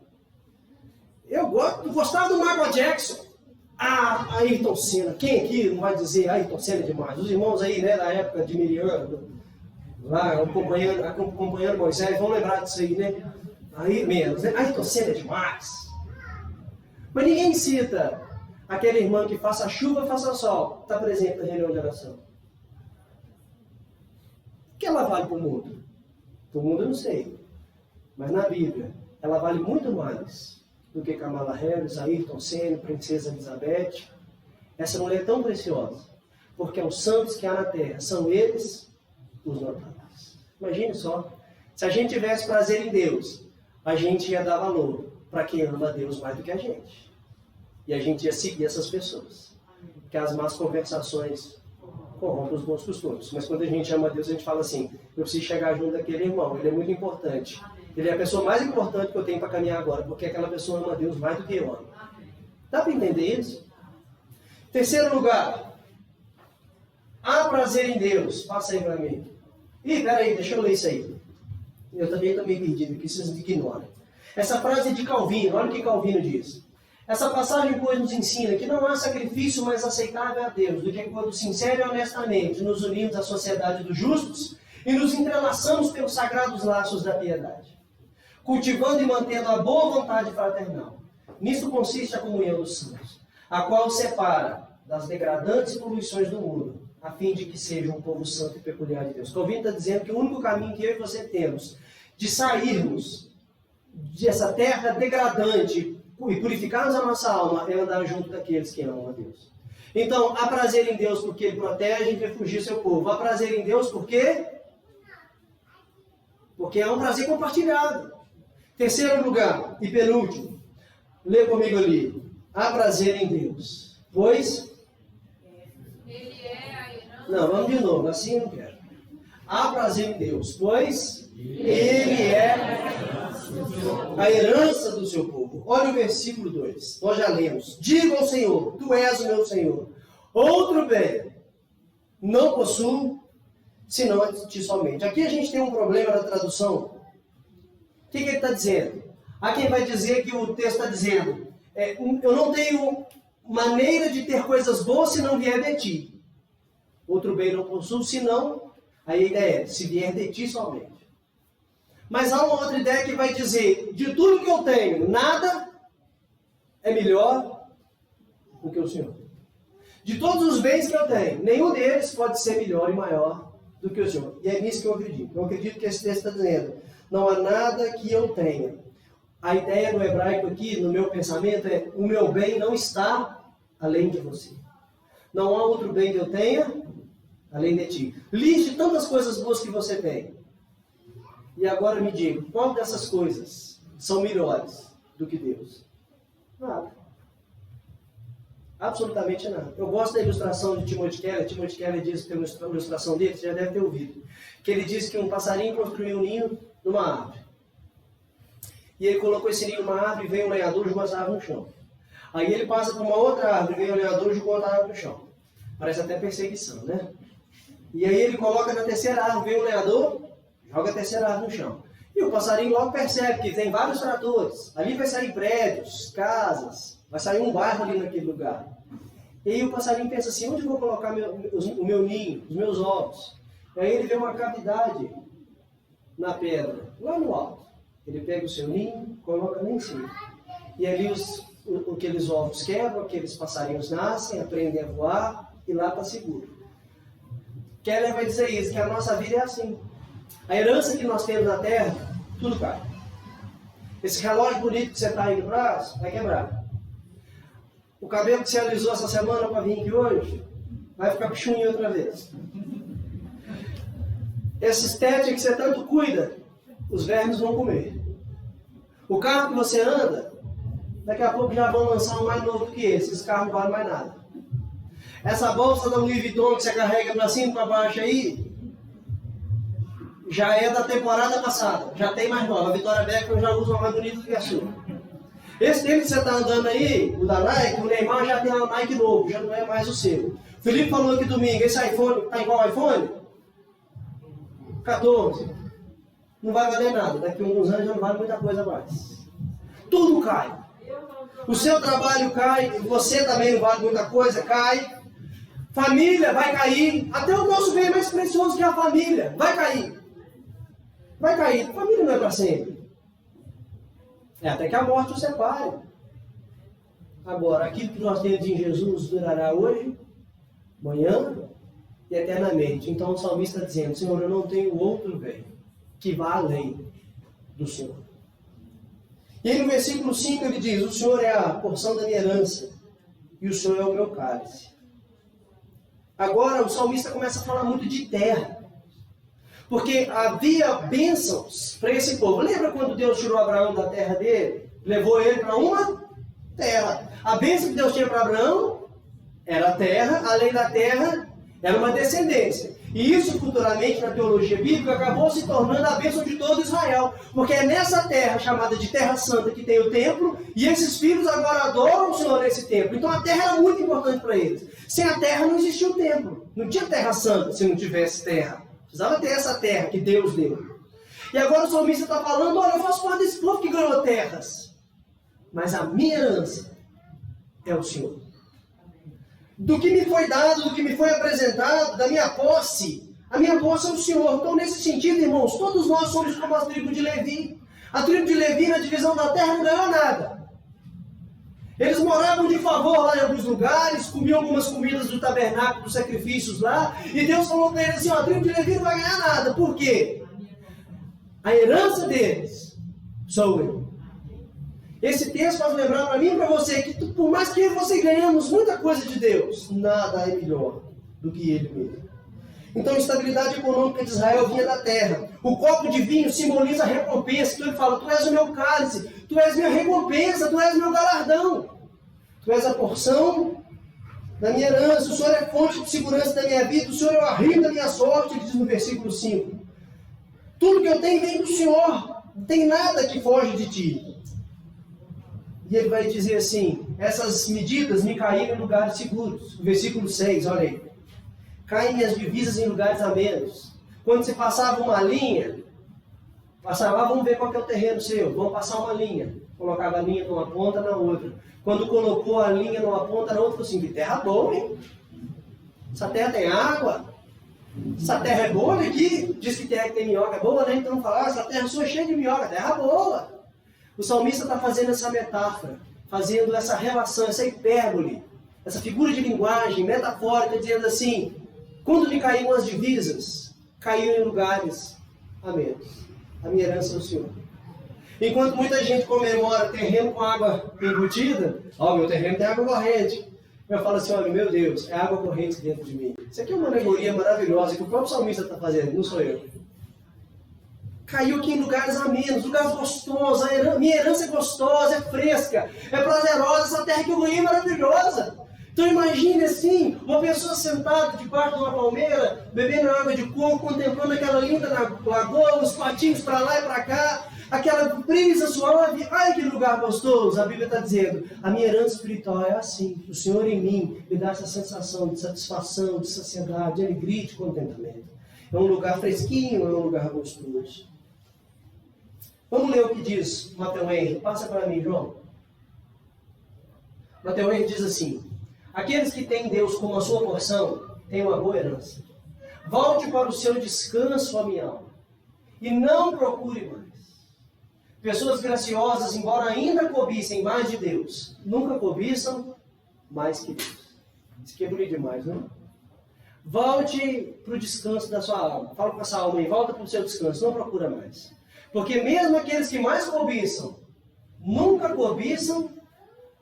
Eu gostava do Michael Jackson. Ayrton Senna. Quem aqui não vai dizer Ayrton Senna é demais? Os irmãos aí, né, da época de Miriam, lá acompanhando Moisés, vão lembrar disso aí, né? Aí menos, né? Ayrton Senna é demais. Mas ninguém cita aquela irmã que faça chuva, faça sol, está presente na reunião de oração. O que ela vale para o mundo? Para o mundo eu não sei. Mas na Bíblia, ela vale muito mais do que Kamala Harris, Ayrton Senna, Princesa Elizabeth. Essa mulher é tão preciosa, porque os santos que há na terra são eles os notáveis. Imagine só, se a gente tivesse prazer em Deus, a gente ia dar valor para quem ama a Deus mais do que a gente. E a gente ia seguir essas pessoas. Porque as más conversações corrompem os bons costumes. Mas quando a gente ama a Deus, a gente fala assim, eu preciso chegar junto daquele irmão, ele é muito importante. Ele é a pessoa mais importante que eu tenho para caminhar agora, porque aquela pessoa ama a Deus mais do que eu amo. Dá para entender isso? Terceiro lugar, há prazer em Deus. Passa aí para mim. Peraí, deixa eu ler isso aí. Eu também estou meio perdido aqui, vocês me ignoram. Essa frase é de Calvino, olha o que Calvino diz. Essa passagem, pois, nos ensina que não há sacrifício mais aceitável a Deus do que quando sincero e honestamente nos unimos à sociedade dos justos e nos entrelaçamos pelos sagrados laços da piedade, cultivando e mantendo a boa vontade fraternal. Nisto consiste a comunhão dos santos, a qual separa das degradantes poluições do mundo, a fim de que seja um povo santo e peculiar de Deus. Calvino está dizendo que o único caminho que eu e você temos de sairmos dessa terra degradante e purificarmos a nossa alma é andar junto daqueles que amam a Deus. Então, há prazer em Deus porque Ele protege e refúgia seu povo. Há prazer em Deus porque é um prazer compartilhado. Terceiro lugar e penúltimo, lê comigo ali. Há prazer em Deus, pois Ele é a herança. Não, vamos de novo, assim eu não quero. Há prazer em Deus, pois Ele é a herança do seu povo. Olha o versículo 2, nós já lemos. Diga ao Senhor, Tu és o meu Senhor. Outro bem não possuo, senão a ti somente. Aqui a gente tem um problema na tradução. O que ele está dizendo? Há quem vai dizer que o texto está dizendo, eu não tenho maneira de ter coisas boas se não vier de ti. Outro bem não possuo, senão, a ideia é, se vier de ti somente. Mas há uma outra ideia que vai dizer, de tudo que eu tenho, nada é melhor do que o Senhor. De todos os bens que eu tenho, nenhum deles pode ser melhor e maior do que o Senhor. E é nisso que eu acredito. Eu acredito que esse texto está dizendo, não há nada que eu tenha. A ideia no hebraico aqui, no meu pensamento, é, o meu bem não está além de você. Não há outro bem que eu tenha além de ti. Liste tantas coisas boas que você tem. E agora me diga, qual dessas coisas são melhores do que Deus? Nada. Absolutamente nada. Eu gosto da ilustração de Timothy Keller. Timothy Keller diz, tem uma ilustração dele, você já deve ter ouvido, que ele diz que um passarinho construiu um ninho numa árvore. E ele colocou esse ninho numa árvore e veio um lenhador e jogou as árvores no chão. Aí ele passa para uma outra árvore, veio um lenhador e jogou outra árvore no chão. Parece até perseguição, né? E aí ele coloca na terceira árvore, veio um lenhador, joga a terceira árvore no chão. E o passarinho logo percebe que tem vários tratores. Ali vai sair prédios, casas, vai sair um bairro ali naquele lugar. E aí o passarinho pensa assim, onde eu vou colocar o meu ninho, os meus ovos? E aí ele vê uma cavidade na pedra, lá no alto. Ele pega o seu ninho, coloca lá em cima. E ali aqueles ovos quebram, aqueles passarinhos nascem, aprendem a voar, e lá está seguro. Keller vai dizer isso, que a nossa vida é assim. A herança que nós temos na terra, tudo cai. Esse relógio bonito que você está aí no braço, vai quebrar. O cabelo que você alisou essa semana para vir aqui hoje, vai ficar pichunho outra vez. Esse estética que você tanto cuida, os vermes vão comer. O carro que você anda, daqui a pouco já vão lançar um mais novo do que esse. Esse carro não vale mais nada. Essa bolsa da Louis Vuitton que você carrega para cima e para baixo aí, já é da temporada passada. Já tem mais nova. A Vitória Beckham já usa uma mais bonita do que a sua. Esse tempo que você está andando aí, o da Nike, o Neymar já tem um Nike novo, já não é mais o seu. O Felipe falou aqui domingo, esse iPhone, está igual iPhone? 14. Não vai valer nada. Daqui a alguns anos já não vale muita coisa mais. Tudo cai. O seu trabalho cai, você também não vale muita coisa, cai. Família vai cair. Até o nosso bem mais precioso que é a família. Vai cair. Vai cair. Família não é para sempre. É até que a morte o separe. Agora, aquilo que nós temos em Jesus durará hoje, amanhã e eternamente. Então o salmista está dizendo, Senhor, eu não tenho outro bem que vá além do Senhor. E aí no versículo 5 ele diz, o Senhor é a porção da minha herança e o Senhor é o meu cálice. Agora o salmista começa a falar muito de terra. Porque havia bênçãos para esse povo. Lembra quando Deus tirou Abraão da terra dele? Levou ele para uma terra. A bênção que Deus tinha para Abraão era a terra, além da terra, era uma descendência. E isso, futuramente, na teologia bíblica, acabou se tornando a bênção de todo Israel. Porque é nessa terra, chamada de Terra Santa, que tem o templo, e esses filhos agora adoram o Senhor nesse templo. Então a terra era muito importante para eles. Sem a terra não existia o templo. Não tinha Terra Santa se não tivesse terra. Precisava ter essa terra que Deus deu. E agora o salmista está falando, olha, eu faço parte desse povo que ganhou terras. Mas a minha herança é o Senhor. Do que me foi dado, do que me foi apresentado, da minha posse, a minha posse é o Senhor. Então, nesse sentido, irmãos, todos nós somos como a tribo de Levi. A tribo de Levi, na divisão da terra, não ganhou nada. Eles moravam de favor lá em alguns lugares, comiam algumas comidas do tabernáculo, dos sacrifícios lá, e Deus falou para eles assim, ó, a tribo de Levi não vai ganhar nada. Por quê? A herança deles sou eu. Esse texto faz lembrar para mim e para você que por mais que você ganhemos muita coisa de Deus, nada é melhor do que Ele mesmo. Então a estabilidade econômica de Israel vinha da terra. O copo de vinho simboliza a recompensa. Então ele fala, tu és o meu cálice, tu és minha recompensa, tu és meu galardão. Tu és a porção da minha herança, o Senhor é a fonte de segurança da minha vida, o Senhor é o arrimo da minha sorte, ele diz no versículo 5. Tudo que eu tenho vem do Senhor, não tem nada que foge de ti. E ele vai dizer assim, essas medidas me caíram em lugares seguros. O versículo 6, olha aí. Caem minhas divisas em lugares amenos. Quando você passava uma linha, passava lá, vamos ver qual que é o terreno seu. Vamos passar uma linha. Colocava a linha numa ponta, na outra. Quando colocou a linha numa ponta, na outra, falou assim, que terra boa, hein? Essa terra tem água. Essa terra é boa aqui. Diz que terra que tem minhoca é boa, né? Então fala, essa terra sua é cheia de minhoca, terra boa. O salmista está fazendo essa metáfora, fazendo essa relação, essa hipérbole, essa figura de linguagem metafórica, dizendo assim, quando me caíram as divisas, caíram em lugares amenos. A minha herança é o Senhor. Enquanto muita gente comemora terreno com água embutida, ó, meu terreno tem água corrente. Eu falo assim, olha, meu Deus, é água corrente dentro de mim. Isso aqui é uma alegoria maravilhosa que o próprio salmista está fazendo, não sou eu. Caiu aqui em lugares amenos, lugares gostosos, minha herança é gostosa, é fresca, é prazerosa, essa terra que eu ganhei é maravilhosa. Então imagine assim, uma pessoa sentada debaixo de uma palmeira, bebendo água de coco, contemplando aquela linda lagoa, os patinhos para lá e para cá, aquela brisa suave, ai que lugar gostoso. A Bíblia está dizendo, a minha herança espiritual é assim, o Senhor em mim me dá essa sensação de satisfação, de saciedade, de alegria e de contentamento. É um lugar fresquinho, é um lugar gostoso. Vamos ler o que diz Mateus Henry. Passa para mim, João. Mateus Henry diz assim, aqueles que têm Deus como a sua porção, têm uma boa herança. Volte para o seu descanso, a minha alma, e não procure mais. Pessoas graciosas, embora ainda cobissem mais de Deus, nunca cobiçam mais que Deus. Isso aqui é bonito demais, não? Volte para o descanso da sua alma. Fala com essa alma aí, volta para o seu descanso, não procura mais. Porque mesmo aqueles que mais cobiçam, nunca cobiçam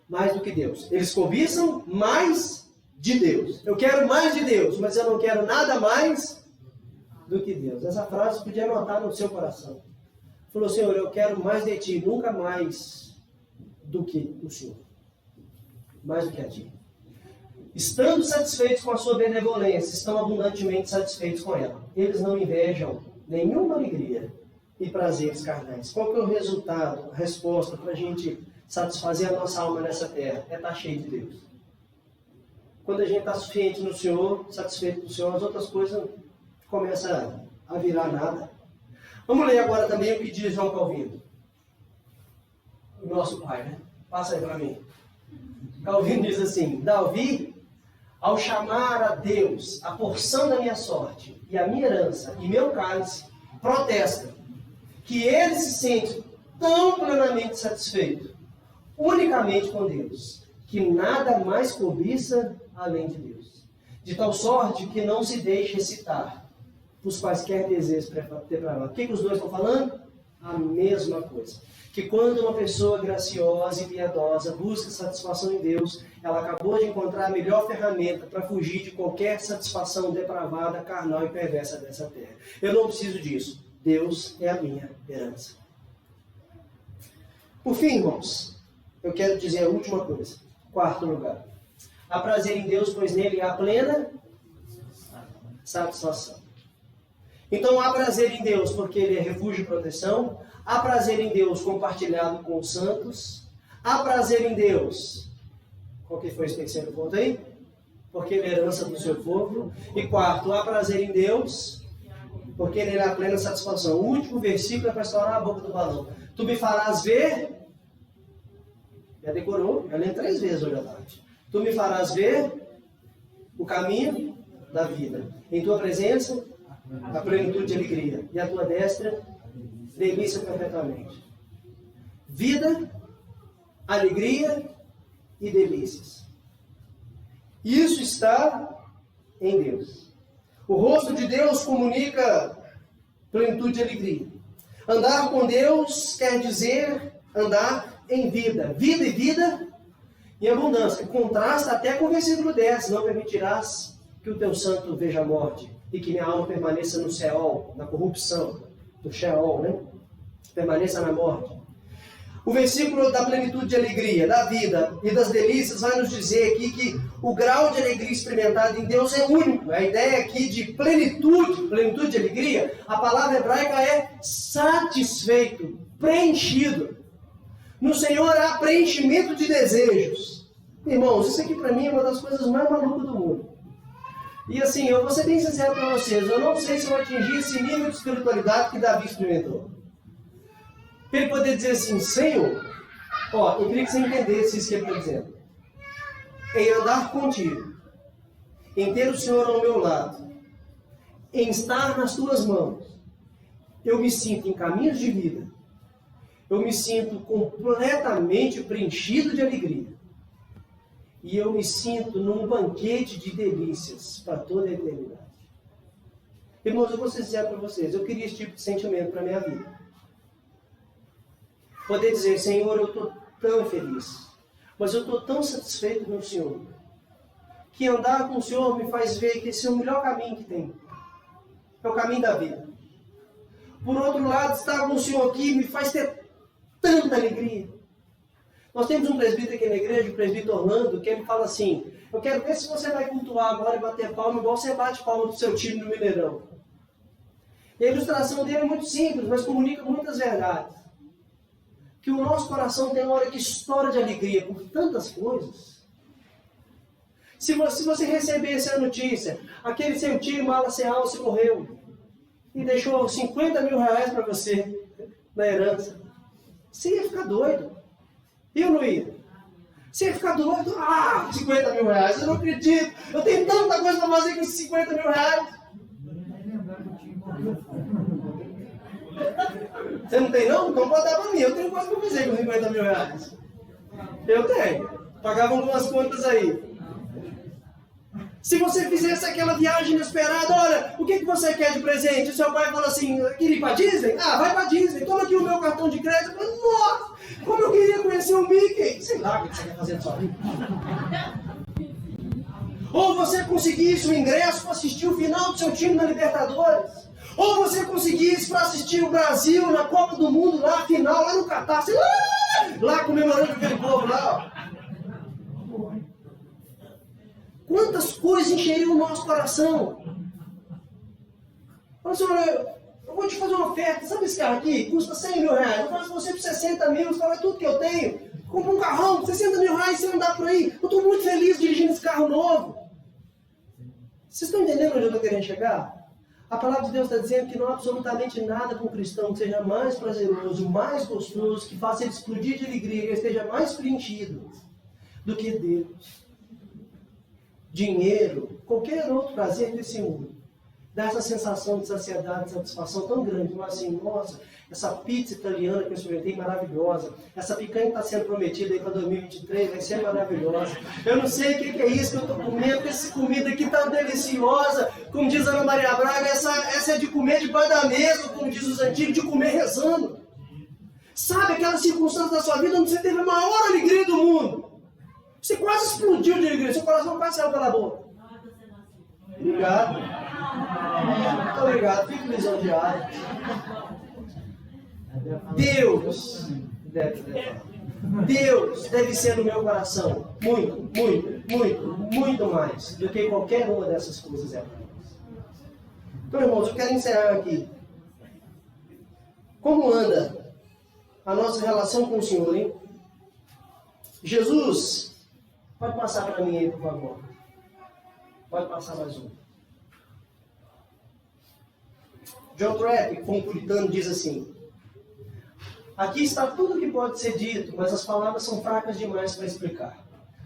mais do que Deus. Eles cobiçam mais de Deus. Eu quero mais de Deus, mas eu não quero nada mais do que Deus. Essa frase você podia anotar no seu coração. Falou, Senhor, eu quero mais de Ti, nunca mais do que o Senhor. Mais do que a Ti. Estando satisfeitos com a sua benevolência, estão abundantemente satisfeitos com ela. Eles não invejam nenhuma alegria e prazeres carnais. Qual que é o resultado, a resposta para a gente satisfazer a nossa alma nessa terra? É estar cheio de Deus. Quando a gente está suficiente no Senhor, satisfeito no Senhor, as outras coisas começam a virar nada. Vamos ler agora também o que diz João Calvino. O nosso pai, né? Passa aí para mim. Calvino diz assim, Davi, ao chamar a Deus a porção da minha sorte e a minha herança e meu cálice, protesta que ele se sente tão plenamente satisfeito, unicamente com Deus, que nada mais cobiça além de Deus. De tal sorte que não se deixa excitar os quaisquer desejos depravados. O que os dois estão falando? A mesma coisa. Que quando uma pessoa graciosa e piedosa busca satisfação em Deus, ela acabou de encontrar a melhor ferramenta para fugir de qualquer satisfação depravada, carnal e perversa dessa terra. Eu não preciso disso. Deus é a minha herança. Por fim, irmãos, eu quero dizer a última coisa. Quarto lugar. Há prazer em Deus, pois nele há plena satisfação. Então há prazer em Deus porque Ele é refúgio e proteção. Há prazer em Deus compartilhado com os santos. Há prazer em Deus. Qual que foi esse terceiro ponto aí? Porque Ele é herança do seu povo. E quarto, há prazer em Deus Porque nele há plena satisfação. O último versículo é para estourar a boca do balão. Tu me farás ver. Já decorou, já lembro 3 vezes hoje à tarde. Tu me farás ver o caminho da vida. Em tua presença, a plenitude de alegria. E a tua destra, delícia perpetuamente. Vida, alegria e delícias. Isso está em Deus. O rosto de Deus comunica plenitude de alegria. Andar com Deus quer dizer andar em vida. Vida e vida em abundância. Contrasta até com o versículo 10. Não permitirás que o teu santo veja a morte e que minha alma permaneça no Seol, na corrupção, do Sheol, né? Permaneça na morte. O versículo da plenitude de alegria, da vida e das delícias vai nos dizer aqui que o grau de alegria experimentado em Deus é único. A ideia aqui de plenitude de alegria, a palavra hebraica é satisfeito, preenchido. No Senhor há preenchimento de desejos. Irmãos, isso aqui para mim é uma das coisas mais malucas do mundo. E assim, eu vou ser bem sincero para vocês, eu não sei se eu vou atingir esse nível de espiritualidade que Davi experimentou. Para ele poder dizer assim, Senhor, eu queria que você entendesse isso que ele está dizendo. Em andar contigo, em ter o Senhor ao meu lado, em estar nas tuas mãos, eu me sinto em caminhos de vida, eu me sinto completamente preenchido de alegria. E eu me sinto num banquete de delícias para toda a eternidade. Irmãos, eu vou ser sincero para vocês, eu queria esse tipo de sentimento para a minha vida. Poder dizer, Senhor, eu estou tão feliz, mas eu estou tão satisfeito com o Senhor, que andar com o Senhor me faz ver que esse é o melhor caminho que tem. É o caminho da vida. Por outro lado, estar com o Senhor aqui me faz ter tanta alegria. Nós temos um presbítero aqui na igreja, o presbítero Orlando, que ele fala assim, eu quero ver se você vai cultuar agora e bater palma igual você bate palma do seu time no Mineirão. E a ilustração dele é muito simples, mas comunica muitas verdades. Que o nosso coração tem uma hora que estoura de alegria por tantas coisas. Se você recebesse a notícia, aquele seu tio, mala sem alça, morreu, e deixou 50 mil reais para você na herança, você ia ficar doido. Eu não ia. Você ia ficar doido. 50 mil reais, eu não acredito. Eu tenho tanta coisa para fazer com esses 50 mil reais. Você não tem não? Então pode dar para mim. Eu tenho coisa para fazer com 50 mil reais. Eu tenho. Pagava algumas contas aí. Se você fizesse aquela viagem inesperada, olha, o que você quer de presente? O seu pai fala assim, queria ir para Disney? Vai para Disney. Toma aqui o meu cartão de crédito. Eu falo, nossa, como eu queria conhecer o Mickey. Sei lá o que você quer fazer na sua vida. Ou você conseguisse o ingresso para assistir o final do seu time na Libertadores. Ou você conseguisse para assistir o Brasil na Copa do Mundo, lá, a final, lá no Catar, sei lá comemorando aquele povo lá. Quantas coisas encheriam o nosso coração? Fala assim, olha, eu vou te fazer uma oferta, sabe esse carro aqui? Custa 100 mil reais, eu faço você por 60 mil, você fala, é tudo que eu tenho. Compra um carrão, 60 mil reais, você andar por aí. Eu estou muito feliz dirigindo esse carro novo. Vocês estão entendendo onde eu estou querendo chegar? A palavra de Deus está dizendo que não há absolutamente nada com o cristão que seja mais prazeroso, mais gostoso, que faça ele explodir de alegria, que ele esteja mais preenchido do que Deus. Dinheiro, qualquer outro prazer desse mundo, dá essa sensação de saciedade, de satisfação tão grande, mas assim, nossa, essa pizza italiana que eu experimentei maravilhosa, essa picanha que está sendo prometida aí para 2023 vai ser maravilhosa. Eu não sei o que é isso que eu estou comendo, essa comida aqui está deliciosa, como diz a Ana Maria Braga, essa é de comer debaixo da mesa, como diz os antigos, de comer rezando. Sabe aquela circunstância da sua vida onde você teve a maior alegria do mundo? Você quase explodiu de alegria, seu coração quase saiu pela boca. Obrigado. Muito obrigado, fico lisonjeado. Deus deve ser no meu coração muito mais do que qualquer uma dessas coisas é. Então, irmãos, eu quero encerrar aqui. Como anda a nossa relação com o Senhor, hein? Jesus, pode passar para mim aí, por favor. Pode passar mais um. John Trapp, que foi um puritano, diz assim: aqui está tudo o que pode ser dito, mas as palavras são fracas demais para explicar.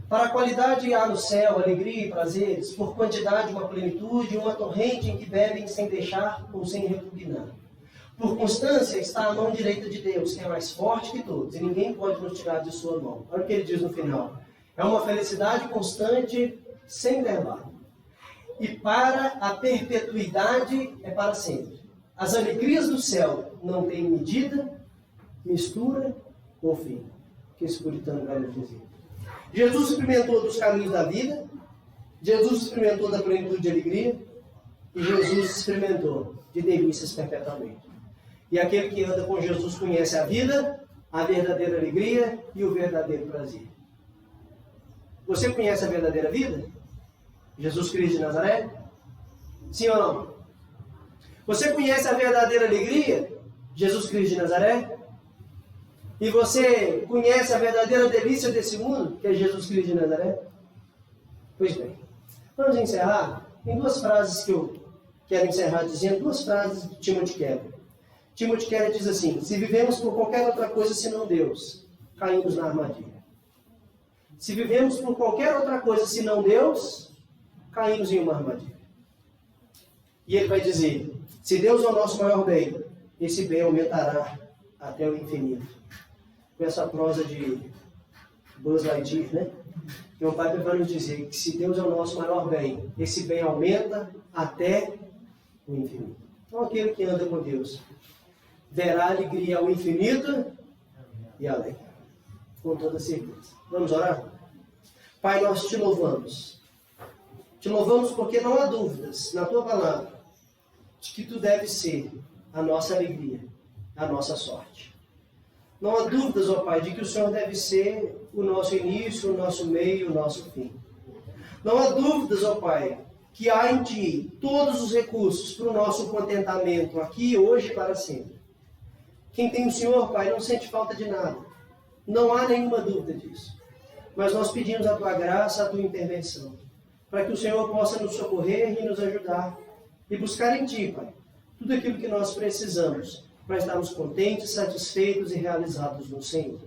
Para a qualidade há no céu alegria e prazeres, por quantidade uma plenitude, uma torrente em que bebem sem deixar ou sem repugnar. Por constância está a mão direita de Deus, que é mais forte que todos, e ninguém pode nos tirar de sua mão. Olha o que ele diz no final. É uma felicidade constante, sem derrubar. E para a perpetuidade é para sempre. As alegrias do céu não têm medida, mistura ou fim. Que esse puritano vai nos dizer. Jesus experimentou dos caminhos da vida, Jesus experimentou da plenitude de alegria, e Jesus experimentou de delícias perpetuamente. E aquele que anda com Jesus conhece a vida, a verdadeira alegria e o verdadeiro prazer. Você conhece a verdadeira vida? Jesus Cristo de Nazaré? Sim ou não? Você conhece a verdadeira alegria? Jesus Cristo de Nazaré? E você conhece a verdadeira delícia desse mundo, que é Jesus Cristo de Nazaré? Pois bem, vamos encerrar em duas frases que eu quero encerrar dizendo, duas frases de Timothy Keller. Timothy Keller diz assim: se vivemos por qualquer outra coisa senão Deus, caímos na armadilha. Se vivemos por qualquer outra coisa senão Deus, caímos em uma armadilha. E ele vai dizer: se Deus é o nosso maior bem, esse bem aumentará até o infinito. Com essa prosa de Buzz Lightyear, né? Meu pai vai nos dizer que se Deus é o nosso maior bem, esse bem aumenta até o infinito. Então aquele que anda com Deus verá alegria ao infinito e além. Com toda certeza. Vamos orar? Pai, nós te louvamos. Te louvamos porque não há dúvidas na tua palavra de que tu deves ser a nossa alegria, a nossa sorte. Não há dúvidas, ó Pai, de que o Senhor deve ser o nosso início, o nosso meio, o nosso fim. Não há dúvidas, ó Pai, que há em Ti todos os recursos para o nosso contentamento aqui, hoje e para sempre. Quem tem o Senhor, Pai, não sente falta de nada. Não há nenhuma dúvida disso. Mas nós pedimos a Tua graça, a Tua intervenção, para que o Senhor possa nos socorrer e nos ajudar e buscar em Ti, Pai, tudo aquilo que nós precisamos para estarmos contentes, satisfeitos e realizados no Senhor.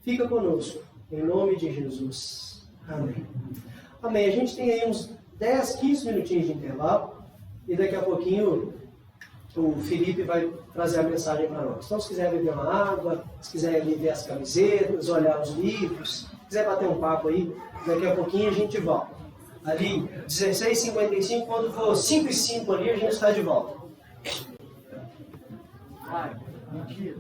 Fica conosco, em nome de Jesus. Amém. Amém. A gente tem aí uns 10, 15 minutinhos de intervalo e daqui a pouquinho o Felipe vai trazer a mensagem para nós. Então, se quiser beber uma água, se quiser ver as camisetas, olhar os livros, se quiser bater um papo aí, daqui a pouquinho a gente volta. Ali, 16h55, quando for 5h05 ali, a gente está de volta. Ai, mentira.